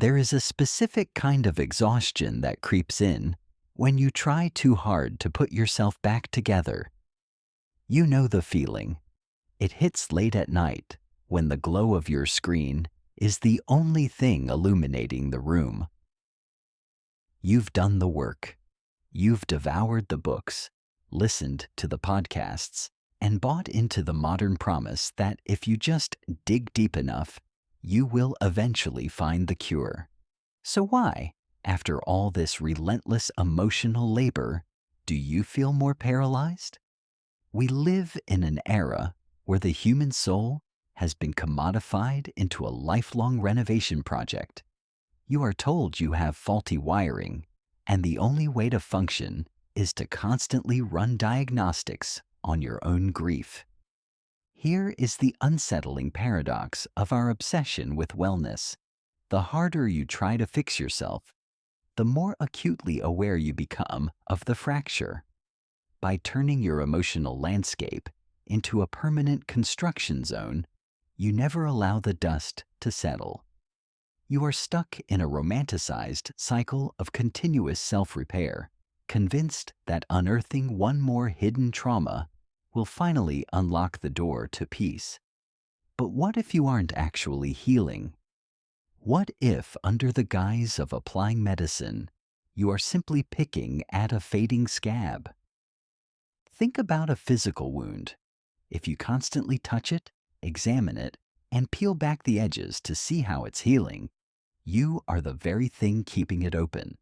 There is a specific kind of exhaustion that creeps in when you try too hard to put yourself back together. You know the feeling. It hits late at night when the glow of your screen is the only thing illuminating the room. You've done the work. You've devoured the books, listened to the podcasts, and bought into the modern promise that if you just dig deep enough, you will eventually find the cure. So why, after all this relentless emotional labor, do you feel more paralyzed? We live in an era where the human soul has been commodified into a lifelong renovation project. You are told you have faulty wiring, and the only way to function is to constantly run diagnostics on your own grief. Here is the unsettling paradox of our obsession with wellness. The harder you try to fix yourself, the more acutely aware you become of the fracture. By turning your emotional landscape into a permanent construction zone, you never allow the dust to settle. You are stuck in a romanticized cycle of continuous self-repair, convinced that unearthing one more hidden trauma will finally unlock the door to peace. But what if you aren't actually healing? What if, under the guise of applying medicine, you are simply picking at a fading scab? Think about a physical wound. If you constantly touch it, examine it, and peel back the edges to see how it's healing, you are the very thing keeping it open.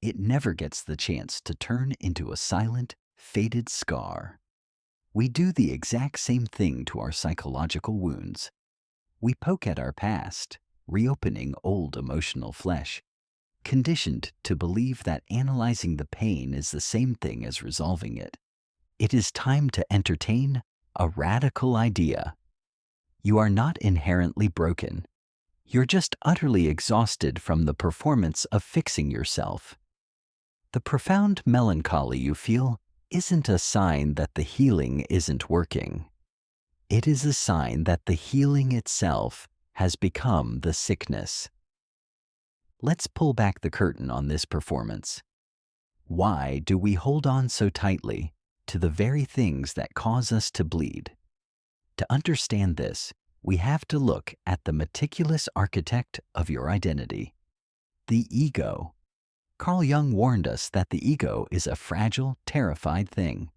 It never gets the chance to turn into a silent, faded scar. We do the exact same thing to our psychological wounds. We poke at our past, reopening old emotional flesh, conditioned to believe that analyzing the pain is the same thing as resolving it. It is time to entertain a radical idea. You are not inherently broken. You're just utterly exhausted from the performance of fixing yourself. The profound melancholy you feel isn't a sign that the healing isn't working. It is a sign that the healing itself has become the sickness. Let's pull back the curtain on this performance. Why do we hold on so tightly to the very things that cause us to bleed? To understand this, we have to look at the meticulous architect of your identity, the ego. Carl Jung warned us that the ego is a fragile, terrified thing.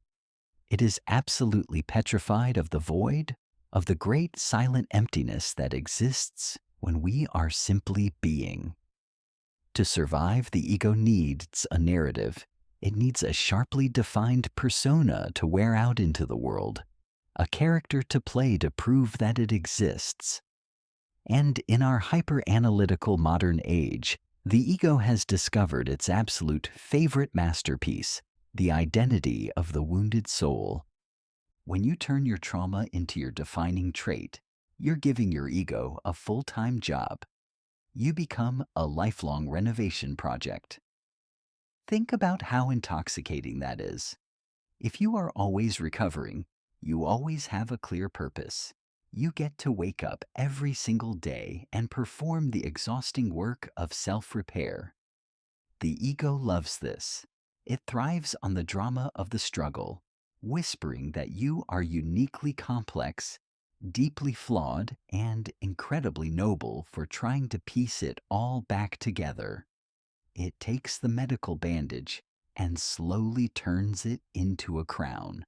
It is absolutely petrified of the void, of the great silent emptiness that exists when we are simply being. To survive, the ego needs a narrative. It needs a sharply defined persona to wear out into the world, a character to play to prove that it exists. And in our hyper-analytical modern age, the ego has discovered its absolute favorite masterpiece, the identity of the wounded soul. When you turn your trauma into your defining trait, you're giving your ego a full-time job. You become a lifelong renovation project. Think about how intoxicating that is. If you are always recovering, you always have a clear purpose. You get to wake up every single day and perform the exhausting work of self-repair. The ego loves this. It thrives on the drama of the struggle, whispering that you are uniquely complex, deeply flawed, and incredibly noble for trying to piece it all back together. It takes the medical bandage and slowly turns it into a crown.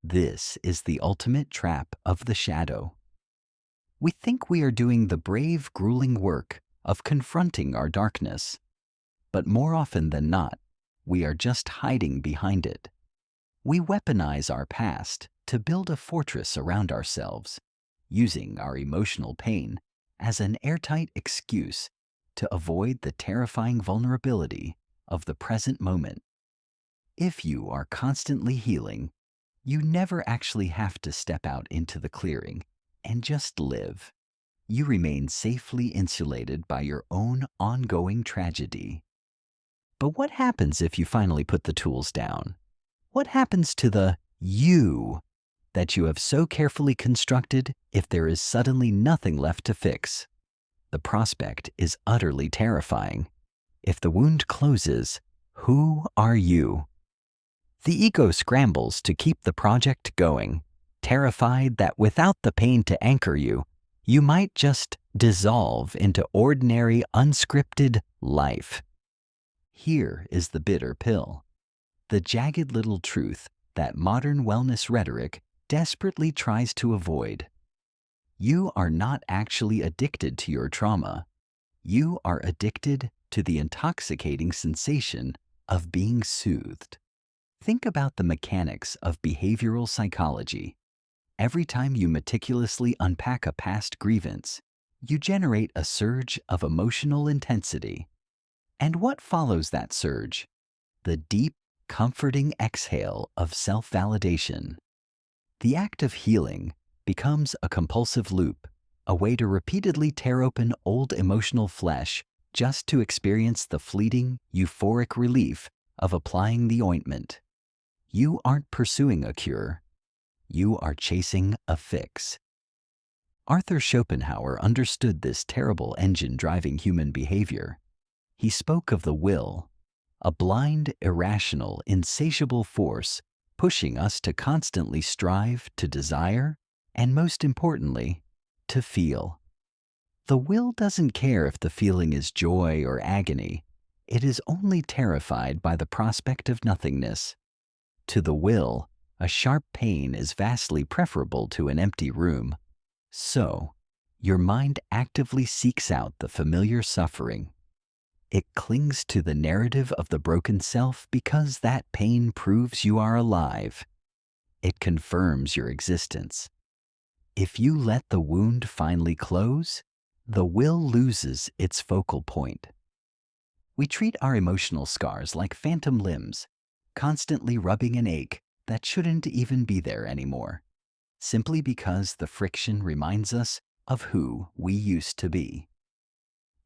This is the ultimate trap of the shadow. We think we are doing the brave, grueling work of confronting our darkness, but more often than not, we are just hiding behind it. We weaponize our past to build a fortress around ourselves, using our emotional pain as an airtight excuse to avoid the terrifying vulnerability of the present moment. If you are constantly healing, you never actually have to step out into the clearing and just live. You remain safely insulated by your own ongoing tragedy. But what happens if you finally put the tools down? What happens to the you that you have so carefully constructed if there is suddenly nothing left to fix? the prospect is utterly terrifying. If the wound closes, who are you? The ego scrambles to keep the project going, terrified that without the pain to anchor you, you might just dissolve into ordinary, unscripted life. Here is the bitter pill, the jagged little truth that modern wellness rhetoric desperately tries to avoid. You are not actually addicted to your trauma. You are addicted to the intoxicating sensation of being soothed. Think about the mechanics of behavioral psychology. Every time you meticulously unpack a past grievance, you generate a surge of emotional intensity. And what follows that surge? The deep, comforting exhale of self-validation. The act of healing becomes a compulsive loop, a way to repeatedly tear open old emotional flesh just to experience the fleeting, euphoric relief of applying the ointment. You aren't pursuing a cure. You are chasing a fix. Arthur Schopenhauer understood this terrible engine driving human behavior. He spoke of the will, a blind, irrational, insatiable force pushing us to constantly strive to desire and, most importantly, to feel. The will doesn't care if the feeling is joy or agony. It is only terrified by the prospect of nothingness. To the will, a sharp pain is vastly preferable to an empty room. So, your mind actively seeks out the familiar suffering. It clings to the narrative of the broken self because that pain proves you are alive. It confirms your existence. If you let the wound finally close, the will loses its focal point. We treat our emotional scars like phantom limbs, constantly rubbing an ache that shouldn't even be there anymore, simply because the friction reminds us of who we used to be.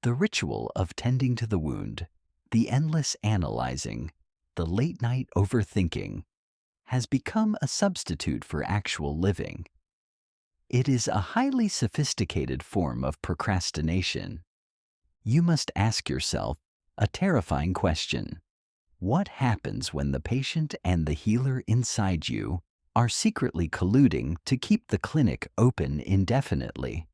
The ritual of tending to the wound, the endless analyzing, the late-night overthinking, has become a substitute for actual living. It is a highly sophisticated form of procrastination. You must ask yourself a terrifying question. What happens when the patient and the healer inside you are secretly colluding to keep the clinic open indefinitely?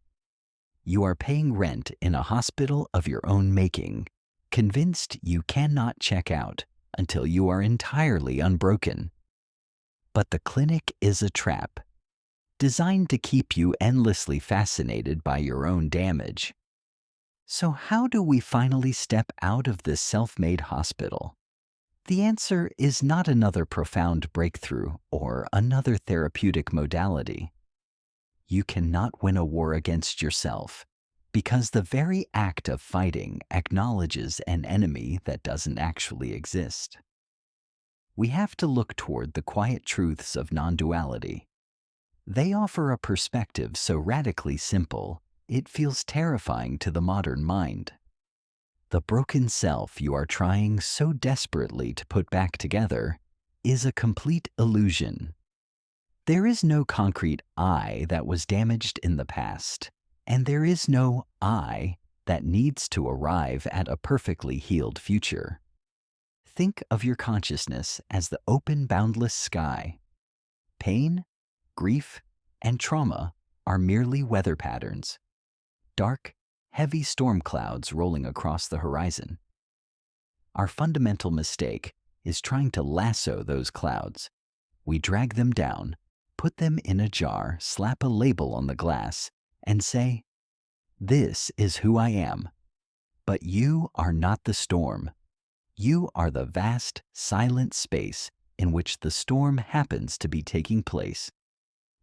You are paying rent in a hospital of your own making, convinced you cannot check out until you are entirely unbroken. But the clinic is a trap, designed to keep you endlessly fascinated by your own damage. So how do we finally step out of this self-made hospital? The answer is not another profound breakthrough or another therapeutic modality. You cannot win a war against yourself because the very act of fighting acknowledges an enemy that doesn't actually exist. We have to look toward the quiet truths of non-duality. They offer a perspective so radically simple, it feels terrifying to the modern mind. The broken self you are trying so desperately to put back together is a complete illusion. There is no concrete I that was damaged in the past, and there is no I that needs to arrive at a perfectly healed future. Think of your consciousness as the open, boundless sky. Pain, grief, and trauma are merely weather patterns. Dark, heavy storm clouds rolling across the horizon. Our fundamental mistake is trying to lasso those clouds. We drag them down, put them in a jar, slap a label on the glass, and say, "This is who I am." But you are not the storm. You are the vast, silent space in which the storm happens to be taking place.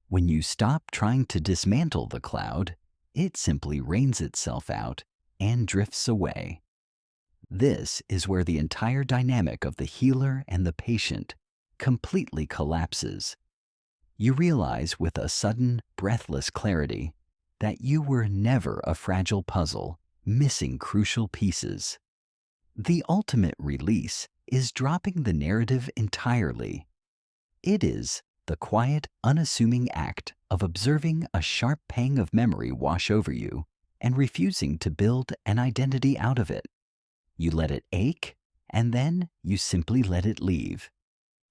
When you stop trying to dismantle the cloud, it simply rains itself out and drifts away. This is where the entire dynamic of the healer and the patient completely collapses. You realize with a sudden, breathless clarity that you were never a fragile puzzle, missing crucial pieces. The ultimate release is dropping the narrative entirely. It is the quiet, unassuming act of observing a sharp pang of memory wash over you and refusing to build an identity out of it. You let it ache, and then you simply let it leave.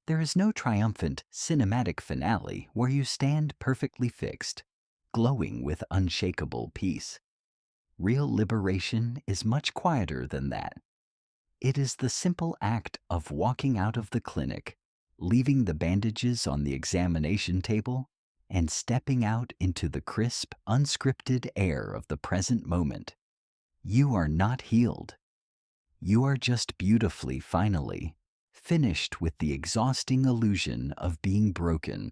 There is no triumphant cinematic finale where you stand perfectly fixed, glowing with unshakable peace. Real liberation is much quieter than that. It is the simple act of walking out of the clinic, leaving the bandages on the examination table, and stepping out into the crisp, unscripted air of the present moment. You are not healed. You are just beautifully, finally, finished with the exhausting illusion of being broken.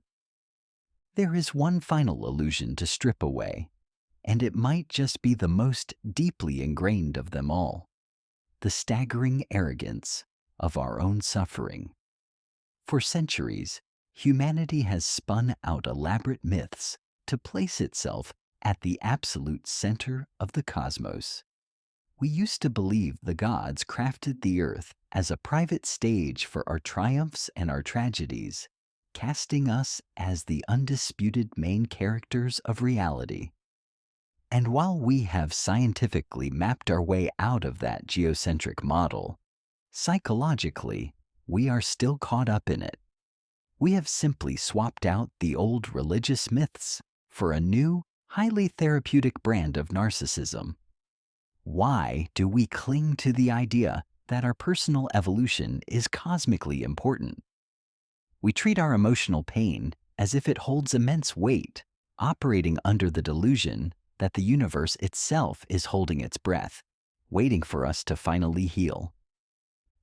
There is one final illusion to strip away, and it might just be the most deeply ingrained of them all: the staggering arrogance of our own suffering. For centuries, humanity has spun out elaborate myths to place itself at the absolute center of the cosmos. We used to believe the gods crafted the earth as a private stage for our triumphs and our tragedies, casting us as the undisputed main characters of reality. And while we have scientifically mapped our way out of that geocentric model, psychologically, we are still caught up in it. We have simply swapped out the old religious myths for a new, highly therapeutic brand of narcissism. Why do we cling to the idea that our personal evolution is cosmically important? We treat our emotional pain as if it holds immense weight, operating under the delusion that the universe itself is holding its breath, waiting for us to finally heal.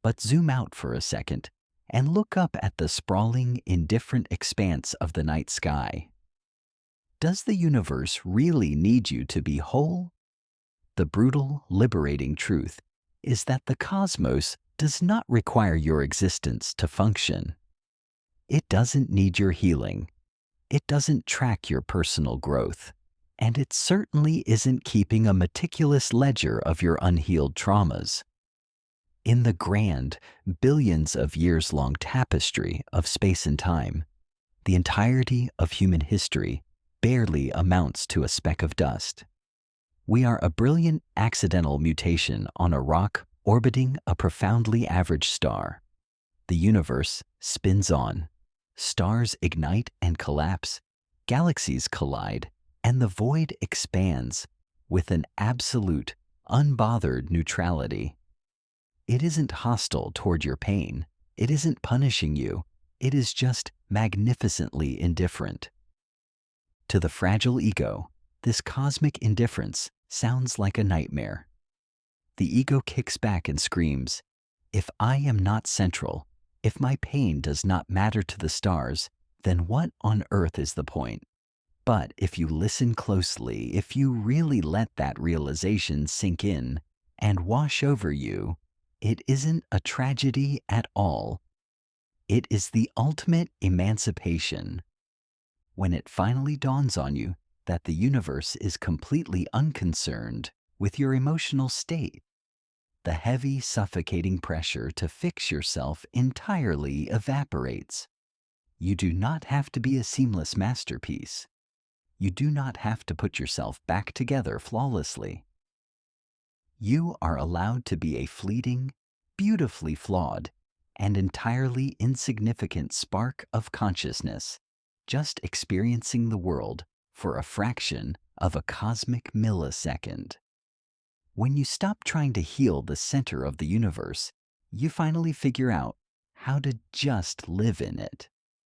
But zoom out for a second and look up at the sprawling, indifferent expanse of the night sky. Does the universe really need you to be whole? The brutal, liberating truth is that the cosmos does not require your existence to function. It doesn't need your healing. It doesn't track your personal growth. And it certainly isn't keeping a meticulous ledger of your unhealed traumas. In the grand, billions of years-long tapestry of space and time, the entirety of human history barely amounts to a speck of dust. We are a brilliant accidental mutation on a rock orbiting a profoundly average star. The universe spins on. Stars ignite and collapse. Galaxies collide, and the void expands with an absolute, unbothered neutrality. It isn't hostile toward your pain. It isn't punishing you. It is just magnificently indifferent. To the fragile ego, this cosmic indifference sounds like a nightmare. The ego kicks back and screams, "If I am not central, if my pain does not matter to the stars, then what on earth is the point?" But if you listen closely, if you really let that realization sink in and wash over you, it isn't a tragedy at all. It is the ultimate emancipation. When it finally dawns on you that the universe is completely unconcerned with your emotional state, the heavy, suffocating pressure to fix yourself entirely evaporates. You do not have to be a seamless masterpiece. You do not have to put yourself back together flawlessly. You are allowed to be a fleeting, beautifully flawed, and entirely insignificant spark of consciousness, just experiencing the world for a fraction of a cosmic millisecond. When you stop trying to heal the center of the universe, you finally figure out how to just live in it.